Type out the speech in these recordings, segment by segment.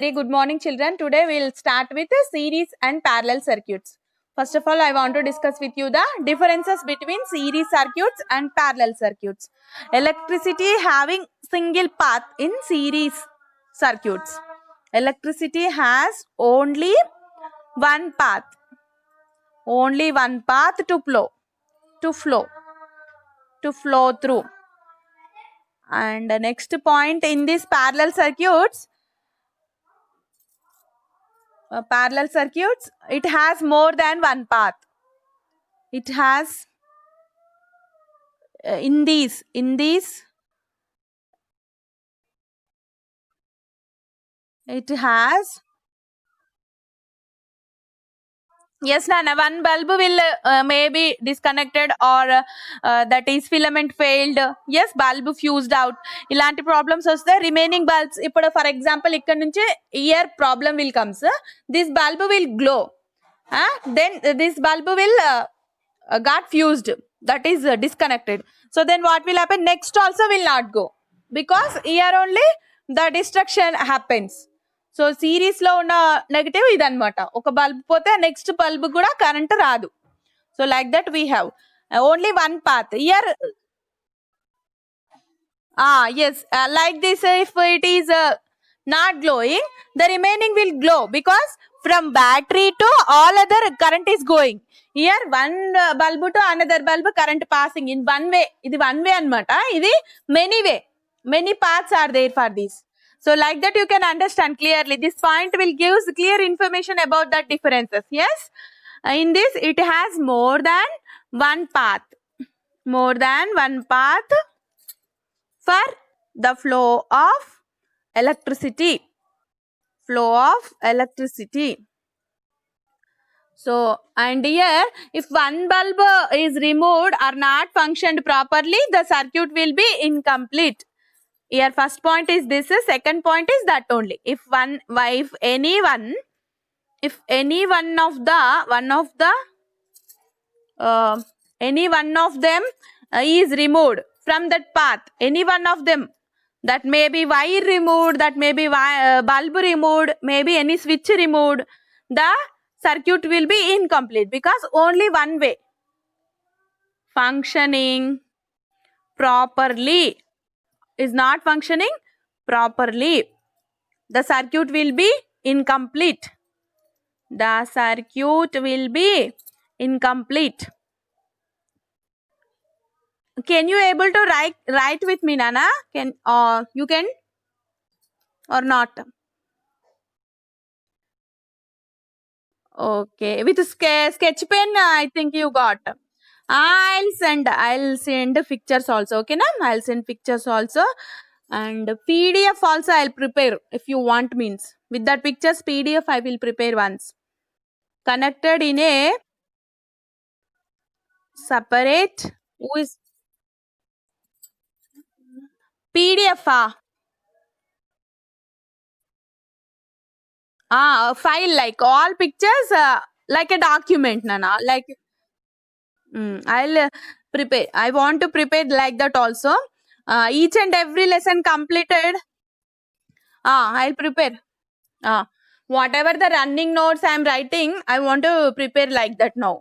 Very good morning, children. Today we'll start with the series and parallel circuits. First of all, I want to discuss with you the differences between series circuits and parallel circuits. Electricity having single path in series circuits. Electricity has only one path to flow through. And the next point in these parallel circuits, it has more than one path. It has in these it has, yes Nana, one bulb will maybe disconnected or that is filament failed, yes bulb fused out, ilanti problems vaste remaining bulbs ippudu for example ikkada nunchi here problem will comes, this bulb will glow, then this bulb will got fused, that is disconnected. So then what will happen, next also will not go because here only the destruction happens. So series లో ఉన్న negative ఇదన్నమాట, ఒక bulb పోతే next bulb కూడా current రాదు. So like that we have only one path here. Yes, like this, if it is not glowing, the remaining will glow because from battery to all other current is going. Here one bulb to another bulb current passing in one way. Idi one way anamata, idi many way, many paths are there for this. So like that you can understand clearly. This point will give clear information about the differences. Yes, in this it has more than one path for the flow of electricity. So and here if one bulb is removed or not functioned properly, the circuit will be incomplete. Here first point is this, second point is that only. If any one of them is removed from that path, any one of them, that may be wire removed, that may be bulb removed, maybe any switch removed, the circuit will be incomplete because only one way functioning properly is not functioning properly, the circuit will be incomplete. Can you able to write with me, Nana? You can or not? Okay, with sketch pen I think you got. I'll send pictures also. Okay na, I'll send pictures also, and PDF also I'll prepare if you want, means with that pictures PDF I will prepare once, connected in a separate PDF file, like all pictures like a document, Nana, like I'll prepare. I want to prepare like that also. Each and every lesson completed, I'll prepare. Whatever the running notes I am writing, I want to prepare like that now.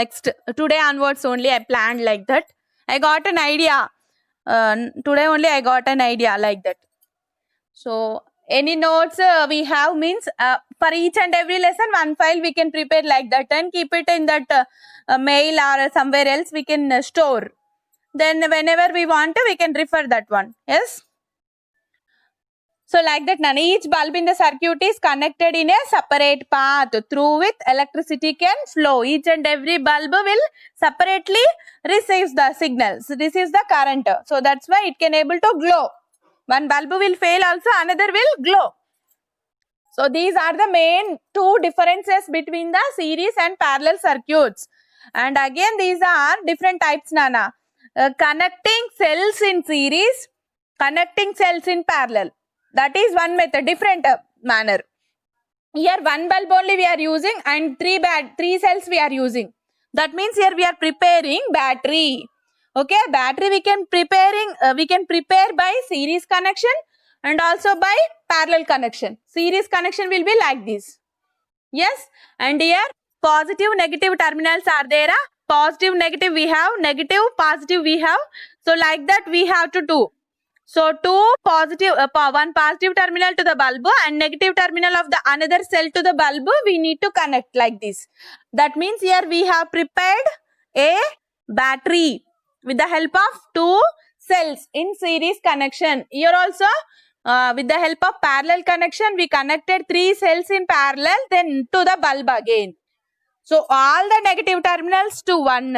Next, today onwards only I planned like that. I got an idea. Today only I got an idea like that. So any notes we have, means for each and every lesson one file we can prepare like that and keep it in that mail or somewhere else we can store. Then whenever we want to, we can refer that one. Yes. So like that, Nana, each bulb in the circuit is connected in a separate path through which electricity can flow. Each and every bulb will separately receives the signals, receives the current. So that's why it can able to glow. One bulb will fail also, another will glow. So these are the main two differences between the series and parallel circuits. And again these are different types, Nana. Connecting cells in series, connecting cells in parallel. That is one method, different manner. Here one bulb only we are using and three cells we are using. That means here we are preparing battery. Okay, battery we can prepare by series connection, and also by parallel connection. Series connection will be like this. Yes, and here positive negative terminals are there. Positive negative we have, negative positive we have. So like that we have to do. So two positive, one positive terminal to the bulb and negative terminal of the another cell to the bulb we need to connect like this. That means here we have prepared a battery with the help of two cells in series connection. Here also with the help of parallel connection we connected three cells in parallel then to the bulb again. So all the negative terminals to one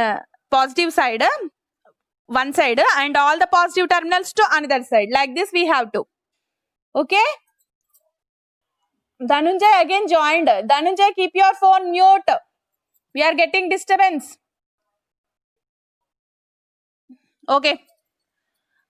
positive side, one side, and all the positive terminals to another side. Like this we have to. Okay. Dhanunjay again joined. Dhanunjay, keep your phone mute. We are getting disturbance. Okay.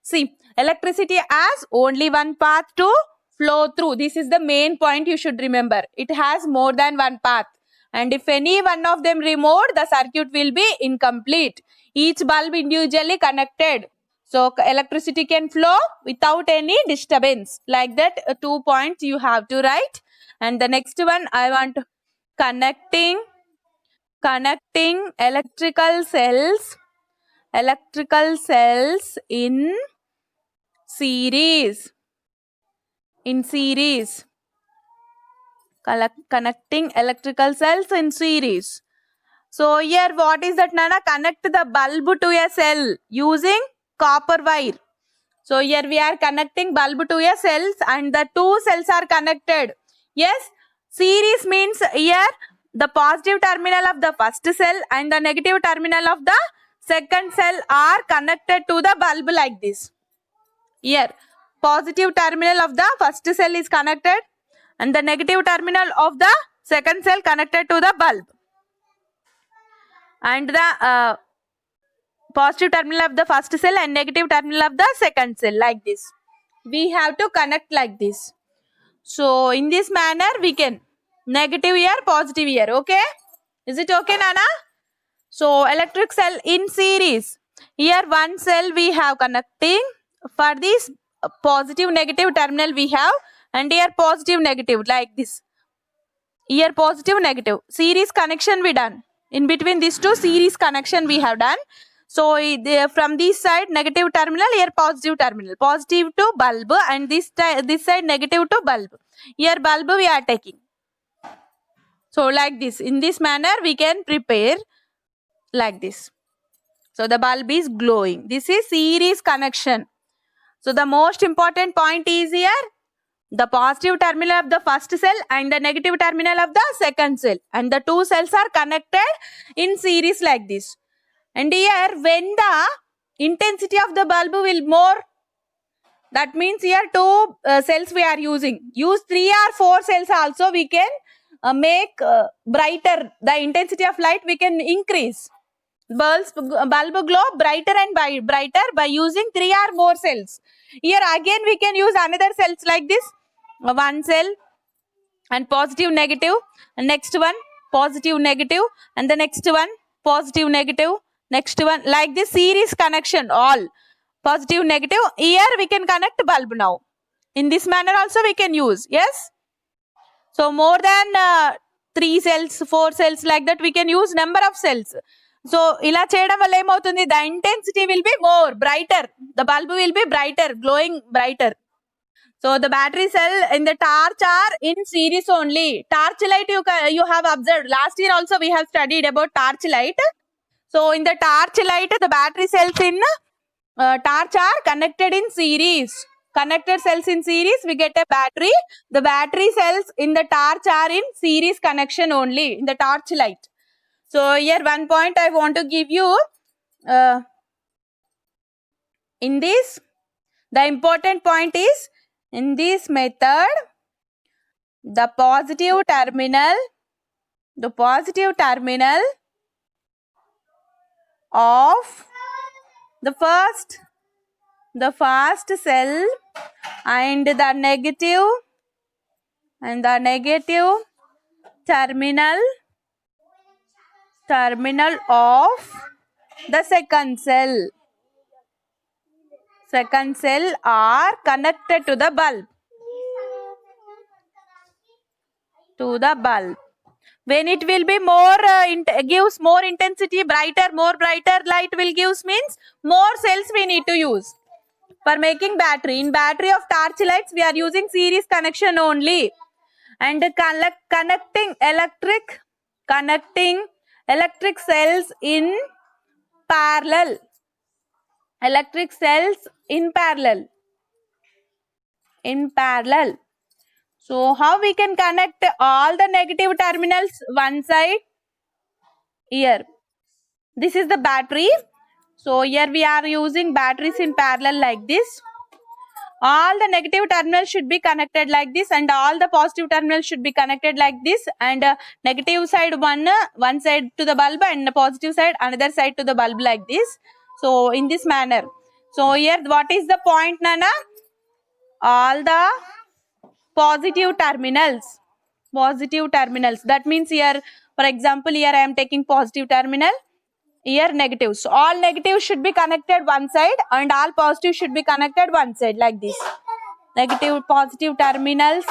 See, electricity has only one path to flow through. This is the main point you should remember. It has more than one path. And if any one of them removed, the circuit will be incomplete. Each bulb individually connected. So, electricity can flow without any disturbance. Like that, 2 points you have to write. And the next one, I want connecting electrical cells in series. Connecting electrical cells in series. So here what is that, Nana? Connect the bulb to a cell using copper wire. So here we are connecting bulb to a cells and the two cells are connected. Yes, series means here the positive terminal of the first cell and the negative terminal of the second cell are connected to the bulb like this. Here positive terminal of the first cell is connected and the negative terminal of the second cell connected to the bulb. And the positive terminal of the first cell and negative terminal of the second cell like this. We have to connect like this. So in this manner we can negative here, positive here. Okay? Is it okay, Nana? So electric cell in series. Here one cell we have connecting. For this positive negative terminal we have and here positive negative like this. Here positive negative. Series connection we done. In between these two series connection we have done. So from this side negative terminal, here positive terminal. Positive to bulb and this side negative to bulb. Here bulb we are taking. So like this. In this manner we can prepare like this. So the bulb is glowing. This is series connection. So the most important point is here the positive terminal of the first cell and the negative terminal of the second cell. And the two cells are connected in series like this. And here when the intensity of the bulb will more, that means here two cells we are using. Use 3 or 4 cells also we can make brighter. The intensity of light we can increase. Bulb glow brighter and brighter by using 3 or more cells. Here again we can use another cells like this. One cell and positive negative, and next one positive negative, and the next one positive negative, next one like this series connection, all positive negative. Here we can connect bulb now. In this manner also we can use. Yes. So more than 3 cells, 4 cells like that we can use number of cells. So ila cheyadam valla em avutundi, the intensity will be more brighter, the bulb will be brighter, glowing brighter. So the battery cell in the torch are in series only. Torch light you have observed. Last year also we have studied about torch light. So in the torch light the battery cells in torch are connected in series. Connected cells in series we get a battery. The battery cells in the torch are in series connection only in the torch light. So here one point I want to give you. In this, the important point is, in this method, the positive terminal of the first cell and the negative terminal of the second cell. second cell are connected to the bulb. When it will be more gives more intensity, more brighter light will gives means more cells we need to use for making battery. In battery of torch lights we are using series connection only, and connecting electric cells in parallel. So how we can connect all the negative terminals one side? Here, this is the battery. So here we are using batteries in parallel like this. All the negative terminals should be connected like this, and all the positive terminals should be connected like this, and negative side one side to the bulb, and the positive side another side to the bulb like this. So in this manner. So here what is the point, Nana? All the positive terminals. That means here, for example, here I am taking positive terminal, here negative. So all negatives should be connected one side and all positive should be connected one side like this. Negative positive terminals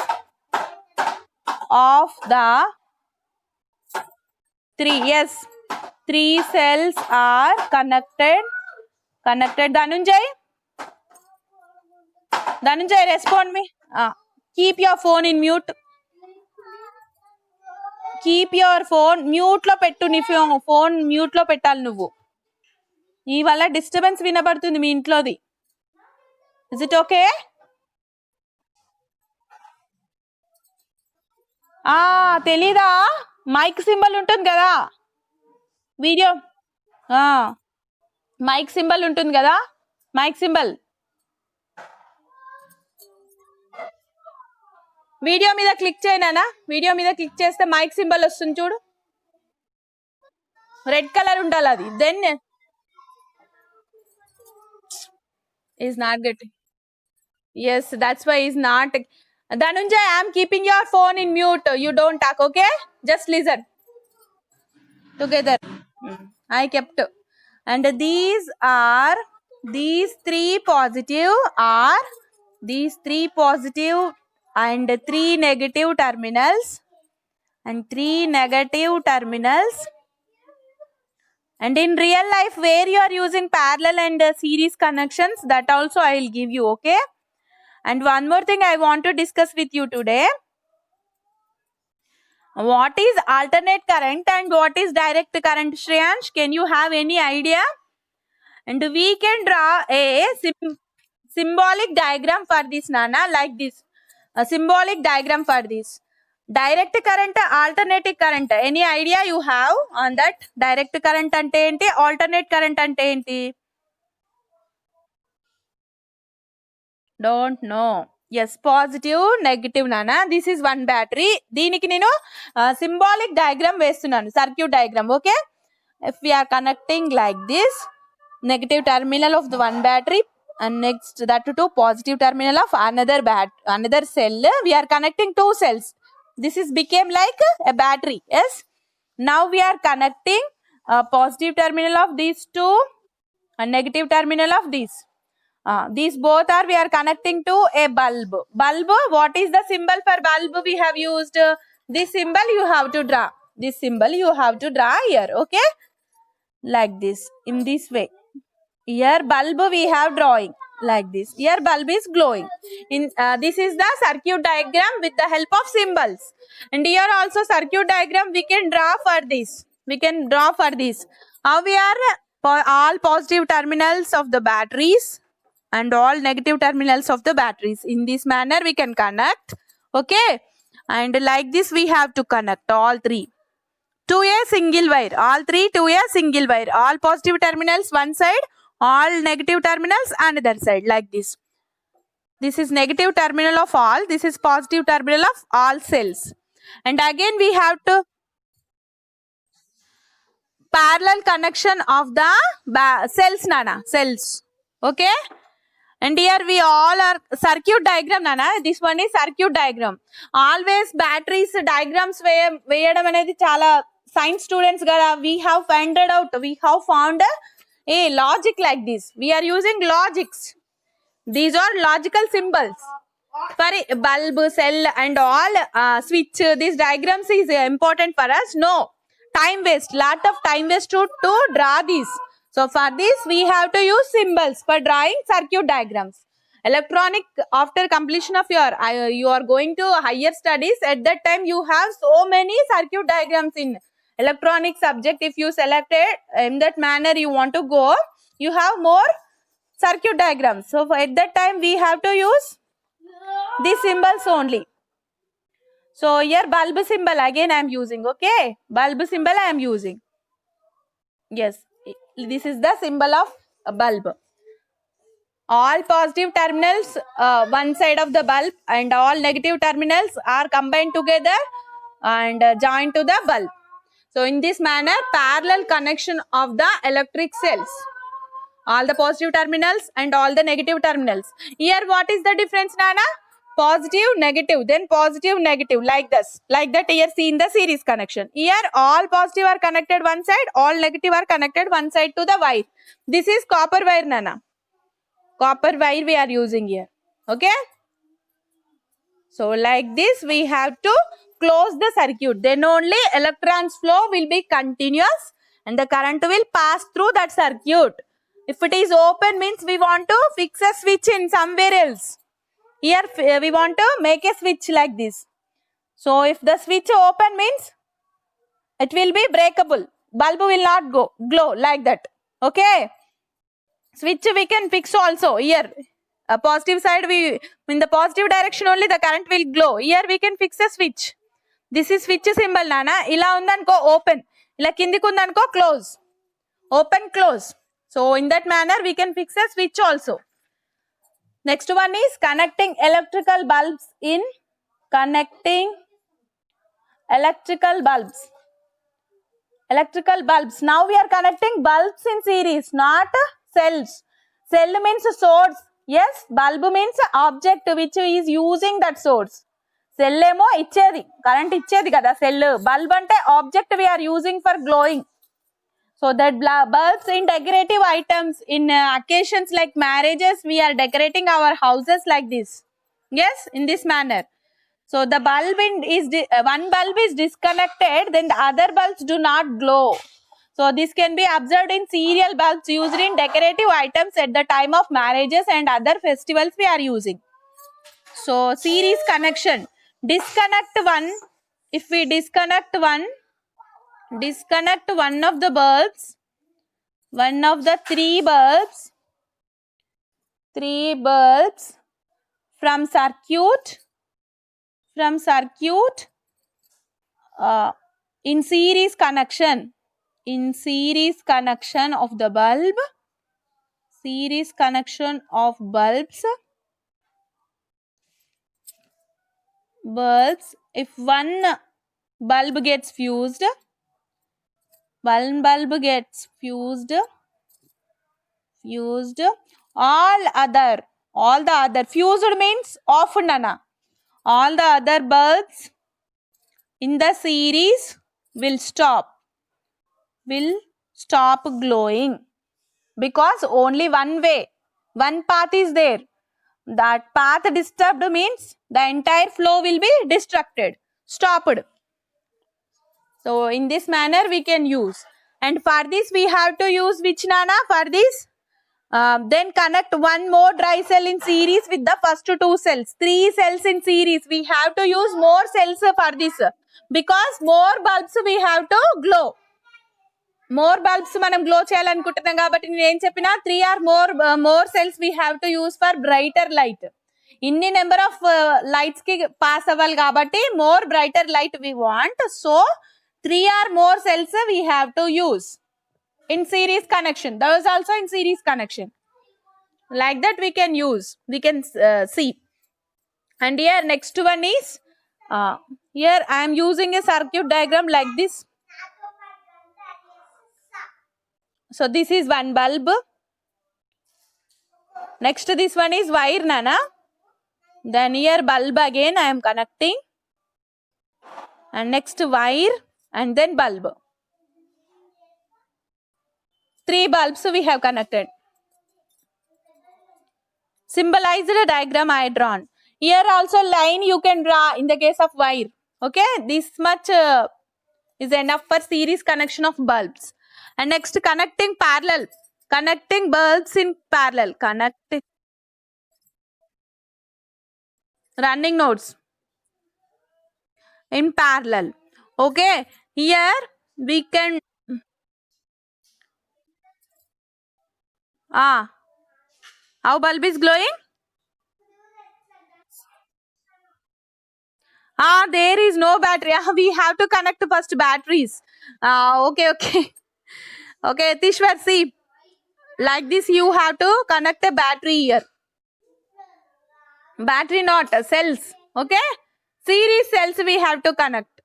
of the three cells are connected. Dhananjay, respond me. Keep your phone in mute. Keep your phone mute lo pettu. నీ phone mute లో పెట్టాలి నువ్వు. నీ వల్ల disturbance వినబడుతుంది మీ ఇంట్లోది. Is it okay? తెలీదా? మైక్ సింబల్ ఉంటుంది కదా వీడియో, మైక్ సింబల్ ఉంటుంది కదా, మైక్ సింబల్ వీడియో మీద క్లిక్ చేయనా? వీడియో మీద క్లిక్ చేస్తే మైక్ సింబల్ వస్తుంది చూడు, రెడ్ కలర్ ఉండాలి అది. Then is not getting. Yes, that's why is not. Dhananjay, I am keeping your phone in mute. You don't talk, okay? Just listen. Together. I kept. And these three positive and three negative terminals. And in real life, where you are using parallel and series connections, that also I will give you, okay? And one more thing I want to discuss with you today. What is alternate current and what is direct current, Shreyansh? Can you have any idea? And we can draw a symbolic diagram for this, Nana, like this. A symbolic diagram for this. Direct current, alternating current. Any idea you have on that? Direct current ante enti, alternate current ante enti? Don't know. Yes, positive, negative, Nana. This is one battery. దీనికి నేను symbolic diagram వేస్తున్నాను, circuit diagram, okay? If we are connecting like this, negative terminal of the one battery and next that to positive terminal of another cell, we are connecting two cells. This is became like a battery. Yes, now we are connecting positive terminal of these two and negative terminal of these. These both are we are connecting to a bulb. What is the symbol for bulb we have used? This symbol you have to draw. Here, okay? Like this, in this way. Here bulb we have drawing like this. Here bulb is glowing. This is the circuit diagram with the help of symbols. And here also circuit diagram we can draw for this. How we are all positive terminals of the batteries and all negative terminals of the batteries. In this manner we can connect, okay? And like this we have to connect all three to a single wire. All three to a single wire. All positive terminals one side, all negative terminals another side, like this. This is negative terminal of all, this is positive terminal of all cells. And again we have to parallel connection of the cells, Nana, cells, okay? And here we all are circuit diagram, Nana. This one is circuit diagram. Always batteries diagrams వేయడం అనేది చాలా science students కదా, we have found a logic like this. We are using logics. These are logical symbols. For a bulb, cell and all, switch, these diagrams is important for us. No, time waste, lot of time waste to draw these. So for this we have to use symbols for drawing circuit diagrams. Electronic, after completion of your you are going to higher studies, at that time you have so many circuit diagrams in electronic subject. If you selected in that manner you want to go, you have more circuit diagrams. So at that time we have to use these symbols only. So here bulb symbol again I am using. Okay, bulb symbol I am using. Yes, this is the symbol of a bulb. All positive terminals one side of the bulb and all negative terminals are combined together and joined to the bulb. So in this manner, parallel connection of the electric cells. All the positive terminals and all the negative terminals. Here what is the difference, Nana? Positive, negative, then positive, negative, like this. Like that here see in the series connection. Here all positive are connected one side, all negative are connected one side to the wire. This is copper wire, Nana. Copper wire we are using here. Okay. So like this we have to close the circuit. Then only electrons flow will be continuous and the current will pass through that circuit. If it is open means we want to fix a switch in somewhere else. Here we want to make a switch like this. So if the switch open means it will be breakable. Bulb will not glow like that. Okay. Switch we can fix also. Here a positive side, we in the positive direction only the current will glow. Here we can fix a switch. This is switch symbol, Nana. Ila undanko open. Ila kindiki undanko close. Open, close. So in that manner we can fix a switch also. Next one is connecting electrical bulbs in connecting electrical bulbs. Electrical bulbs. Now we are connecting bulbs in series, not cells. Cell means source. Yes, bulb means object which is using that source. Cell emo ichedi, current ichedi kada cell. Bulb ante object we are using for glowing. So that bulbs in decorative items, in occasions like marriages, we are decorating our houses like this. Yes, in this manner. So the bulb one bulb is disconnected, then the other bulbs do not glow. So this can be observed in serial bulbs used in decorative items at the time of marriages and other festivals we are using. So series connection. Disconnect one. If we disconnect one of the bulbs, one of the three bulbs from circuit in series connection of the bulb, series connection of bulbs, if one bulb gets fused, all the other fused means off, Nana. All the other bulbs in the series will stop glowing, because only one path is there. That path disturbed means the entire flow will be stopped. So in this manner we can use. And for this we have to use which, Nana? For this then connect one more dry cell in series with the first two cells. 3 cells in series. We have to use more cells for this, because more bulbs we have to glow. More bulbs manam glow cheyalanuntuntam kabatti nenu em cheppina 3 or more cells we have to use for brighter light. Inni number of lights ki pass avval kabatti more brighter light we want. So 3 or more cells we have to use in series connection. Those also in series connection. Like that we can use. We can see. And here next one is here I am using a circuit diagram like this. So this is one bulb. Next this one is wire, Nana. Then here bulb again I am connecting. And next wire and then bulb. 3 bulbs we have connected. symbolized diagram I drawn. Here also line you can draw in the case of wire. Okay, this much is enough for series connection of bulbs. And next, connecting parallel, connecting bulbs in parallel, connecting running nodes in parallel. Okay, here we can how bulb is glowing? There is no battery. We have to connect first batteries. Okay. Okay, Tishwar, see, like this you have to connect a battery here. Battery not cells. Okay, series cells we have to connect.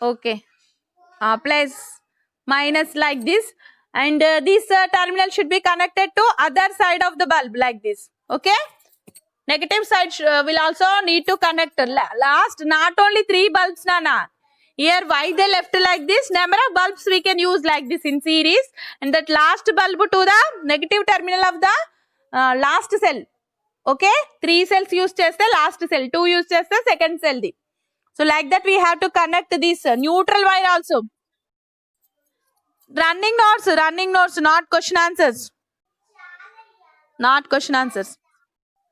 Okay, plus minus like this, and this terminal should be connected to other side of the bulb like this. Okay, negative side will also need to connect last. Not only 3 bulbs, Nana. Here why they left like this, number of bulbs we can use like this in series, and that last bulb to the negative terminal of the last cell. Okay, 3 cells use cheste last cell, 2 use cheste second cell. So like that we have to connect this neutral wire also. Running notes, not question answers. Not question answers.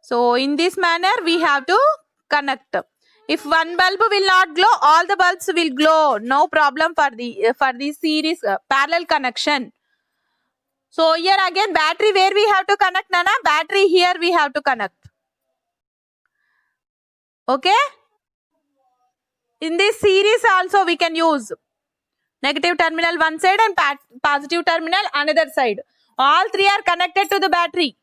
So in this manner we have to connect. If one bulb will not glow, all the bulbs will glow. No problem for the series parallel connection. So here again battery where we have to connect, Nana? Battery here we have to connect. Okay? In this series also we can use negative terminal one side and positive terminal another side. All 3 are connected to the battery.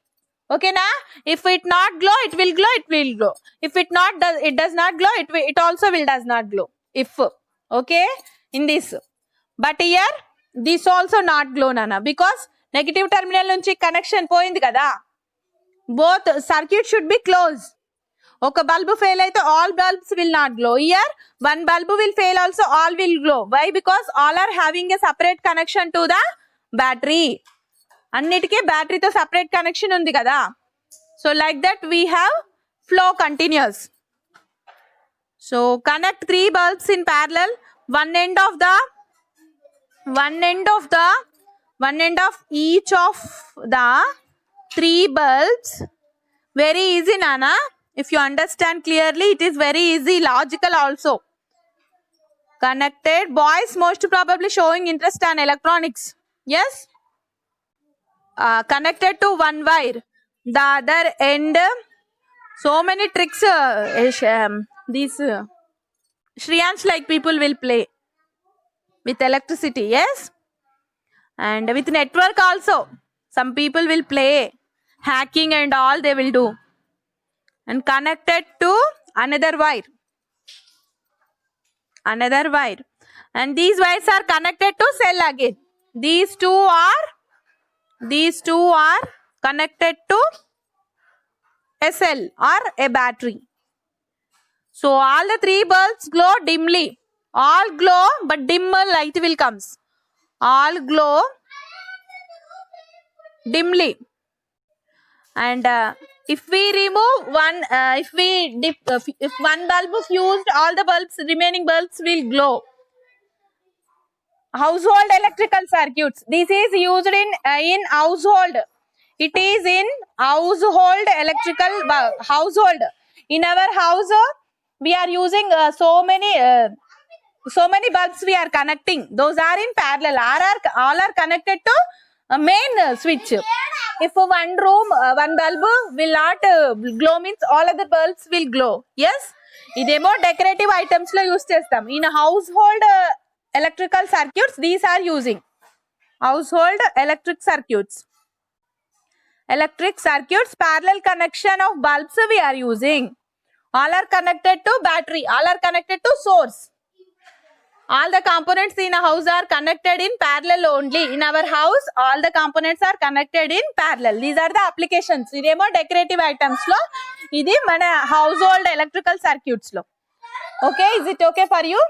Okay, na? If it not glow, it will glow, it will glow. If it does not glow, it also will does not glow. If, okay, in this. But here, this also not glow, Nana, because negative terminal nunchi connection poindi kada. Both circuit should be closed. Okay, bulb fail aithe all bulbs will not glow. Here, one bulb will fail also, all will glow. Why? Because all are having a separate connection to the battery. అన్నిటికీ బ్యాటరీతో separate connection ఉంది కదా. So like that we have flow continuous. So connect 3 bulbs in parallel. One end of each of the 3 bulbs. Very easy, Nana. If you understand clearly, it is very easy, logical also. Connected. Boys most probably showing interest on electronics. Yes. Connected to one wire, the other end. So many tricks these Shriyans like people will play with electricity. Yes, and with network also some people will play hacking and all they will do. And connected to another wire, and these wires are connected to cell again. These two are connected to a cell or a battery. So all the 3 bulbs glow dimly. All glow but dimmer light will comes. All glow dimly. And if we remove one, if one bulb fused, all the remaining bulbs will glow. Household electrical circuits. This is used in household. It is in household electrical household. In our house, we are using so many bulbs we are connecting. Those are in parallel. All are connected to a main switch. If one room, one bulb will not glow, means all other bulbs will glow. Yes, idemo decorative items lo use chestam. In a household electrical circuits, these are using household electric circuits. Parallel connection of bulbs we are using. All are connected to battery, all are connected to source. All the components in a house are connected in parallel only. In our house, all the components are connected in parallel. These are the applications. Idemo decorative items lo, idi mana household electrical circuits lo. Okay, is it okay for you?